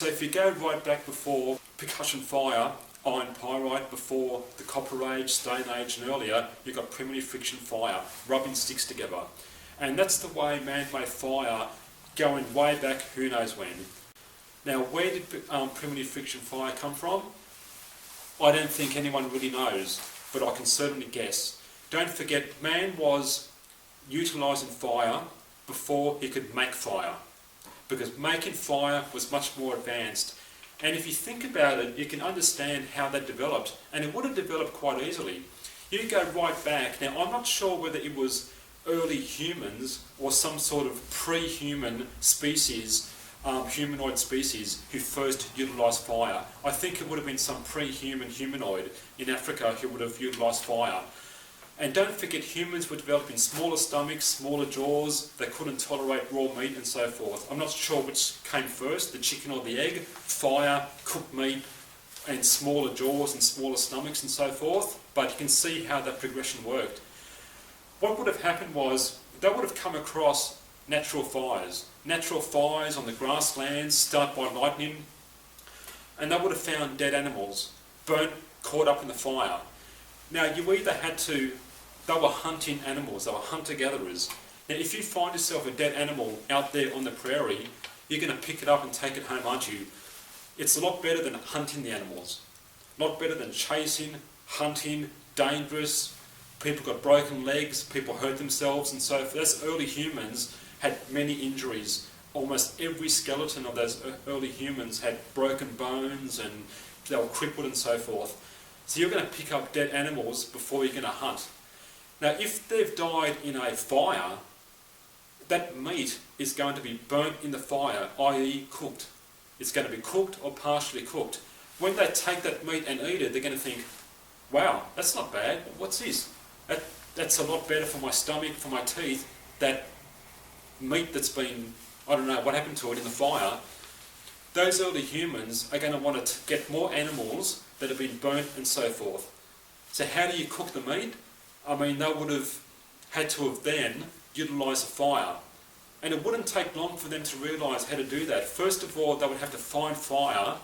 So if you go right back before percussion fire, iron pyrite, before the Copper Age, Stone Age and earlier, you've got primitive friction fire, rubbing sticks together. And that's the way man-made fire, going way back who knows when. Now where did primitive friction fire come from? I don't think anyone really knows, but I can certainly guess. Don't forget, man was utilising fire before he could make fire, because making fire was much more advanced. And if you think about it, you can understand how that developed, and it would have developed quite easily. You go right back. Now, I'm not sure whether it was early humans or some sort of pre-human species, humanoid species, who first utilised fire. I think it would have been some pre-human humanoid in Africa who would have utilised fire. And don't forget, humans were developing smaller stomachs, smaller jaws, they couldn't tolerate raw meat and so forth. I'm not sure which came first, the chicken or the egg, fire, cooked meat, and smaller jaws and smaller stomachs and so forth, but you can see how that progression worked. What would have happened was, they would have come across natural fires on the grasslands, started by lightning, and they would have found dead animals, burnt, caught up in the fire. Now you either had to, they were hunting animals, they were hunter-gatherers. Now if you find yourself a dead animal out there on the prairie, you're going to pick it up and take it home, aren't you? It's a lot better than hunting the animals. A lot better than chasing, hunting, dangerous. People got broken legs, people hurt themselves and so forth. Those early humans had many injuries. Almost every skeleton of those early humans had broken bones and they were crippled and so forth. So you're going to pick up dead animals before you're going to hunt. Now if they've died in a fire, that meat is going to be burnt in the fire, i.e. cooked. It's going to be cooked or partially cooked. When they take that meat and eat it, they're going to think, wow, that's not bad. What's this? That's a lot better for my stomach, for my teeth, that meat that's been, I don't know what happened to it in the fire. Those early humans are going to want to get more animals that have been burnt and so forth. So how do you cook the meat? I mean, they would have had to have then utilised a fire. And it wouldn't take long for them to realise how to do that. First of all, they would have to find fire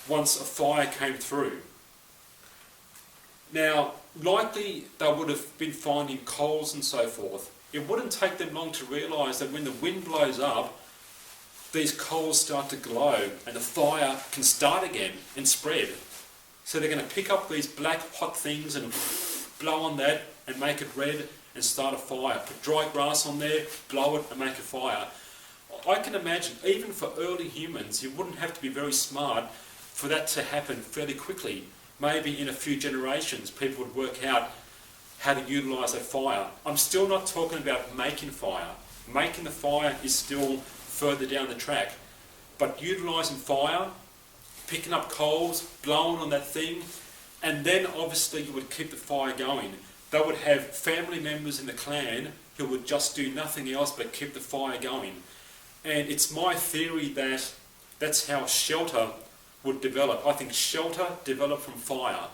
once a fire came through. Now, likely they would have been finding coals and so forth. It wouldn't take them long to realise that when the wind blows up, these coals start to glow and the fire can start again and spread. So they're going to pick up these black hot things and blow on that and make it red and start a fire. Put dry grass on there, blow it and make a fire. I can imagine, even for early humans, you wouldn't have to be very smart for that to happen fairly quickly. Maybe in a few generations people would work out how to utilise that fire. I'm still not talking about making fire. Making the fire is still further down the track. But utilising fire, picking up coals, blowing on that thing, and then obviously you would keep the fire going. They would have family members in the clan who would just do nothing else but keep the fire going. And it's my theory that that's how shelter would develop. I think shelter developed from fire.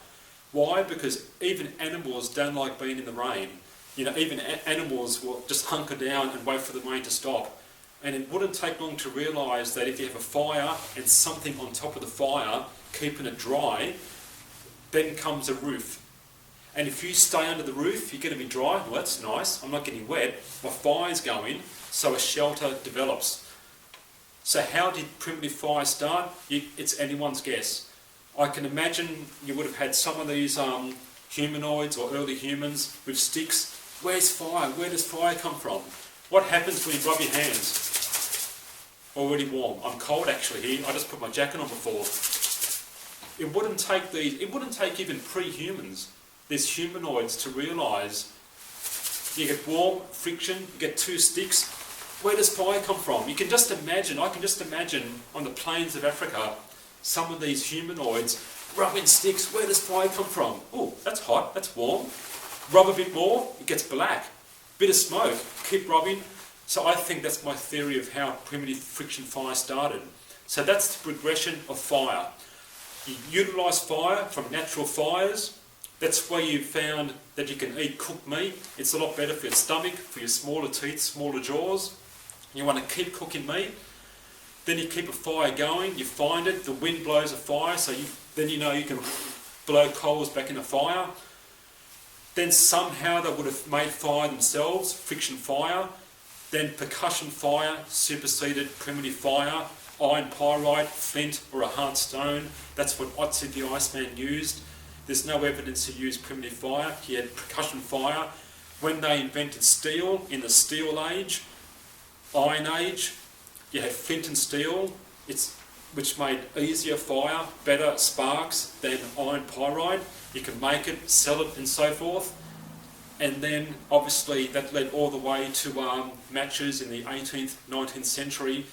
Why? Because even animals don't like being in the rain. You know, even animals will just hunker down and wait for the rain to stop. And it wouldn't take long to realise that if you have a fire and something on top of the fire, keeping it dry, then comes a roof. And if you stay under the roof, you're going to be dry. Well, that's nice. I'm not getting wet. My fire's going, so a shelter develops. So how did primitive fire start? It's anyone's guess. I can imagine you would have had some of these humanoids or early humans with sticks. Where's fire? Where does fire come from? What happens when you rub your hands? Already warm. I'm cold actually here. I just put my jacket on before. It wouldn't take even pre-humans, these humanoids, to realise you get warm, friction, you get two sticks. Where does fire come from? You can just imagine, I can just imagine on the plains of Africa, some of these humanoids rubbing sticks. Where does fire come from? Oh, that's hot, that's warm. Rub a bit more, it gets black. Bit of smoke, keep rubbing. So I think that's my theory of how primitive friction fire started. So that's the progression of fire. You utilise fire from natural fires. That's where you found that you can eat cooked meat. It's a lot better for your stomach, for your smaller teeth, smaller jaws. You want to keep cooking meat. Then you keep a fire going, you find it, the wind blows a fire, so then you know you can blow coals back in the fire. Then somehow they would have made fire themselves, friction fire. Then percussion fire superseded primitive fire, iron pyrite, flint or a hard stone. That's what Otzi the Iceman used. There's no evidence he used primitive fire. He had percussion fire. When they invented steel in the Steel Age, Iron Age, you had flint and steel, which made easier fire, better sparks than iron pyrite. You could make it, sell it and so forth. And then obviously that led all the way to matches in the 18th, 19th century.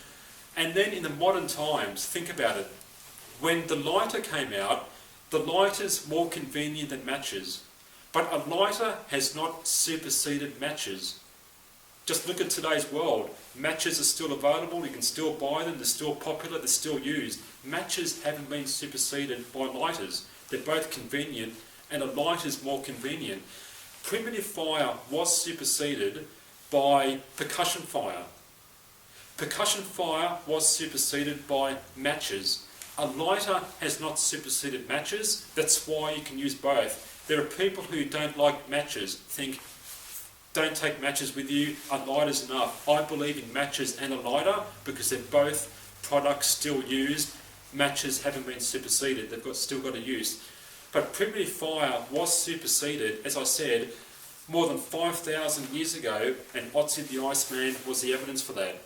And then in the modern times, think about it, when the lighter came out, the lighter's more convenient than matches. But a lighter has not superseded matches. Just look at today's world. Matches are still available, you can still buy them, they're still popular, they're still used. Matches haven't been superseded by lighters. They're both convenient, and a lighter's more convenient. Primitive fire was superseded by percussion fire. Percussion fire was superseded by matches. A lighter has not superseded matches, that's why you can use both. There are people who don't like matches, think, don't take matches with you, a lighter's enough. I believe in matches and a lighter because they're both products still used. Matches haven't been superseded, they've still got a use. But primitive fire was superseded, as I said, more than 5,000 years ago, and Otzi the Iceman was the evidence for that.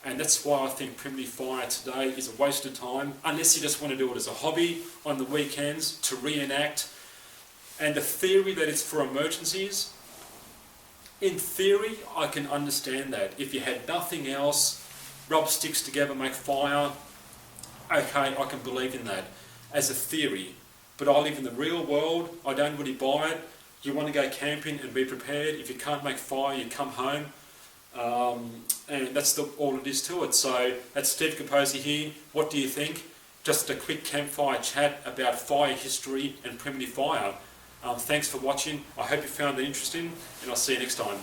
And that's why I think primitive fire today is a waste of time, unless you just want to do it as a hobby on the weekends to reenact. And the theory that it's for emergencies, in theory, I can understand that. If you had nothing else, rub sticks together, make fire, okay, I can believe in that as a theory. But I live in the real world, I don't really buy it. You want to go camping and be prepared. If you can't make fire, you come home. And that's all it is to it. So that's Steve Capozzi here. What do you think? Just a quick campfire chat about fire history and primitive fire. Thanks for watching. I hope you found it interesting, and I'll see you next time.